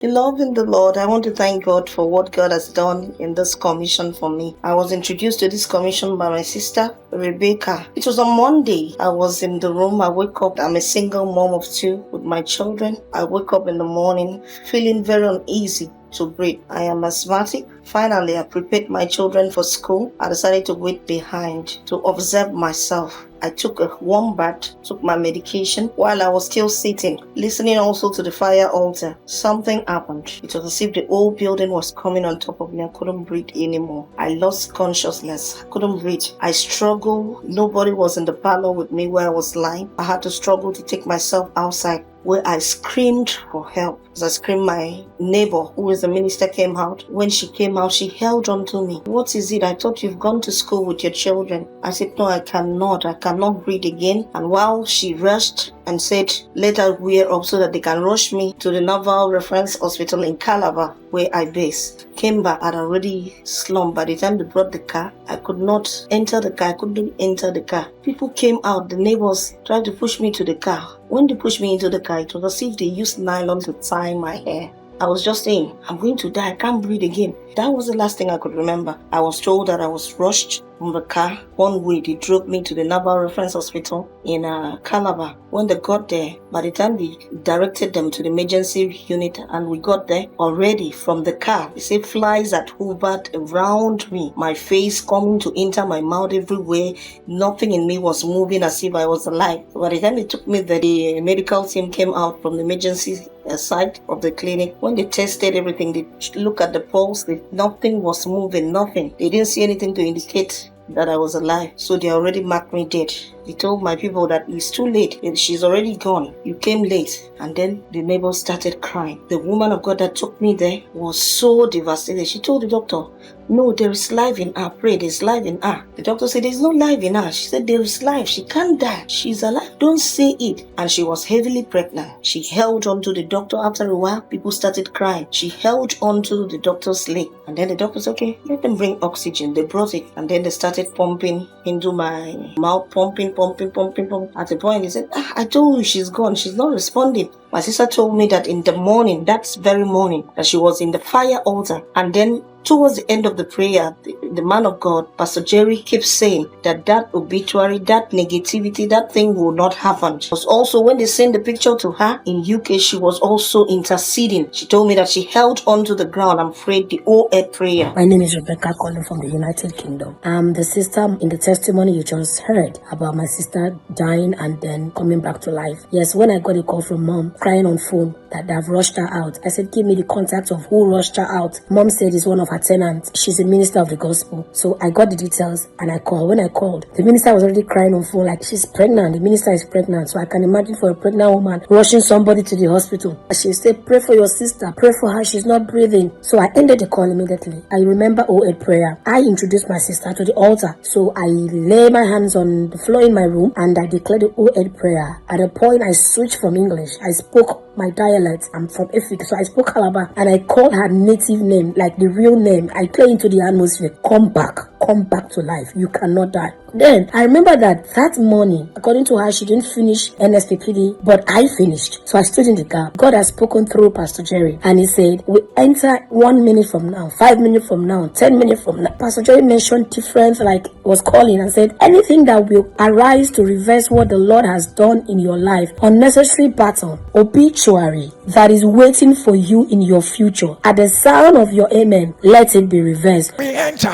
Beloved in the Lord, I want to thank God for what God has done in this commission for me. I was introduced to this commission by my sister, Rebecca. It was on Monday. I was in the room. I wake up. I'm a single mom of two with my children. I wake up in the morning feeling very uneasy to breathe. I am asthmatic. Finally, I prepared my children for school. I decided to wait behind to observe myself. I took a warm bath, took my medication while I was still sitting, listening also to the fire altar. Something happened. It was as if the whole building was coming on top of me. I couldn't breathe anymore. I lost consciousness. I couldn't breathe. I struggled. Nobody was in the parlor with me where I was lying. I had to struggle to take myself outside, where I screamed for help. As I screamed, my neighbor, who is a minister, came out. When she came out, she held on to me. What is it? I thought you've gone to school with your children. I said, no, I cannot. I cannot breathe again. And while she rushed and said, let her wear up so that they can rush me to the Naval Reference Hospital in Calabar, where I base. Came back, I'd already slumped. By the time they brought the car, I could not enter the car. I couldn't enter the car. People came out. The neighbors tried to push me to the car. When they pushed me into the car, it was as if they used nylon to tie my hair. I was just saying, I'm going to die. I can't breathe again. That was the last thing I could remember. I was told that I was rushed from the car. One way, they drove me to the Naval Reference Hospital in Calabar. When they got there, by the time they directed them to the emergency unit and we got there, already from the car, they say flies had hovered around me. My face coming to enter my mouth everywhere. Nothing in me was moving as if I was alive. By the time they took me there, the medical team came out from the emergency side of the clinic. When they tested everything, they looked at the pulse, nothing was moving, nothing. They didn't see anything to indicate that I was alive. So they already marked me dead. They told my people that it's too late. She's already gone. You came late. And then the neighbors started crying. The woman of God that took me there was so devastated. She told the doctor, no, there is life in her. Pray, there's life in her. The doctor said, there's no life in her. She said, there is life. She can't die. She's alive. Don't say it. And she was heavily pregnant. She held on to the doctor. After a while, people started crying. She held on to the doctor's leg. And then the doctor said, okay, let them bring oxygen. They brought it. And then they started pumping into my mouth, pumping. At the point, he said, I told you she's gone. She's not responding. My sister told me that in the morning, that very morning, that she was in the fire altar. And then towards the end of the prayer, the man of God, Pastor Jerry, keeps saying that obituary, that negativity, that thing will not happen. It was also when they sent the picture to her in UK, she was also interceding. She told me that she held on to the ground and prayed the O-Ed prayer. My name is Rebecca, calling from the United Kingdom. I'm the sister in the testimony you just heard about my sister dying and then coming back to life. Yes, when I got a call from mom crying on phone that they've rushed her out, I said, give me the contact of who rushed her out. Mom said it's one of her tenants. She's a minister of the gospel. So I got the details and I called. When I called, the minister was already crying on phone like she's pregnant. The minister is pregnant. So I can imagine for a pregnant woman rushing somebody to the hospital. She said, pray for your sister. Pray for her. She's not breathing. So I ended the call immediately. I remember O-Ed prayer. I introduced my sister to the altar. So I lay my hands on the floor in my room and I declared the O-Ed prayer. At a point, I switched from English. I spoke my dialect. I'm from Africa, so I spoke Calabar and I called her native name, like the real name. I play into the atmosphere. Come back to life. You cannot die. Then I remember that morning, according to her, she didn't finish Nsppd, but I finished. So I stood in the gap. God has spoken through Pastor Jerry, and he said, we enter 1 minute from now, 5 minutes from now, 10 minutes from now. Pastor Jerry mentioned different, like was calling and said, anything that will arise to reverse what the Lord has done in your life, unnecessary battle, obituary that is waiting for you in your future. At the sound of your amen, let it be reversed. We enter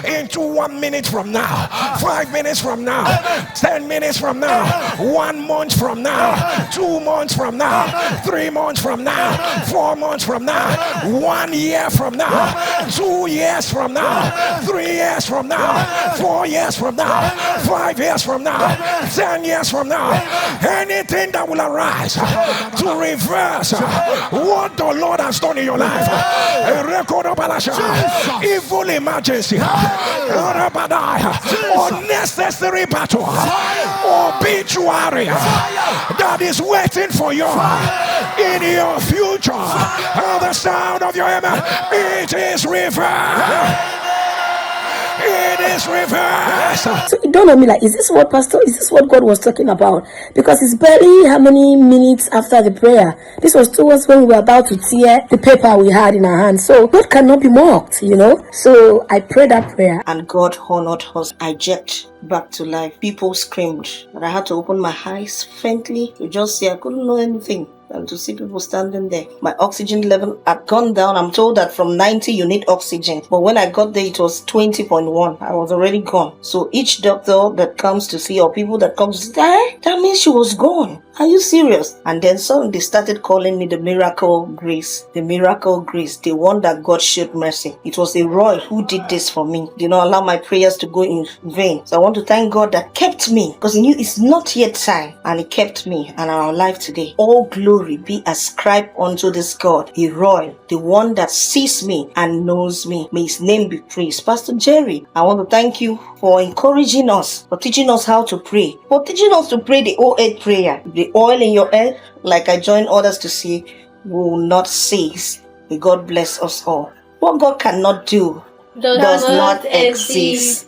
into 1 minute from now, 5 minutes from now, 10 minutes from now, 1 month from now, 2 months from now, 3 months from now, 4 months from now, 1 year from now, 2 years from now, 3 years from now, 4 years from now, 5 years from now, 10 years from now. Anything that will arise to reverse what the Lord has done in your life, evil emergency, unnecessary battle, obituary that is waiting for you in your future. At the sound of your amen, it is reversed. It is reversed. So it dawned on me, like, is this what God was talking about? Because it's barely how many minutes after the prayer. This was towards when we were about to tear the paper we had in our hands. So God cannot be mocked, you know. So I prayed that prayer. And God honored us. I jerked back to life. People screamed, but I had to open my eyes faintly to just see I couldn't know anything. And to see people standing there. My oxygen level had gone down. I'm told that from 90 you need oxygen. But when I got there, it was 20.1. I was already gone. So each doctor that comes to see, or people that come to see, that means she was gone. Are you serious? And then suddenly they started calling me the miracle grace. The miracle grace. The one that God showed mercy. It was a Roy who did this for me. Did not allow my prayers to go in vain. So I want to thank God that kept me. Because he knew it's not yet time. And he kept me and I'm alive today. All glory be ascribed unto this God. The Roy. The one that sees me and knows me. May his name be praised. Pastor Jerry, I want to thank you for encouraging us, for teaching us how to pray, for teaching us to pray the 08 prayer. The oil in your head, like I join others to say, will not cease. May God bless us all. What God cannot do does not exist.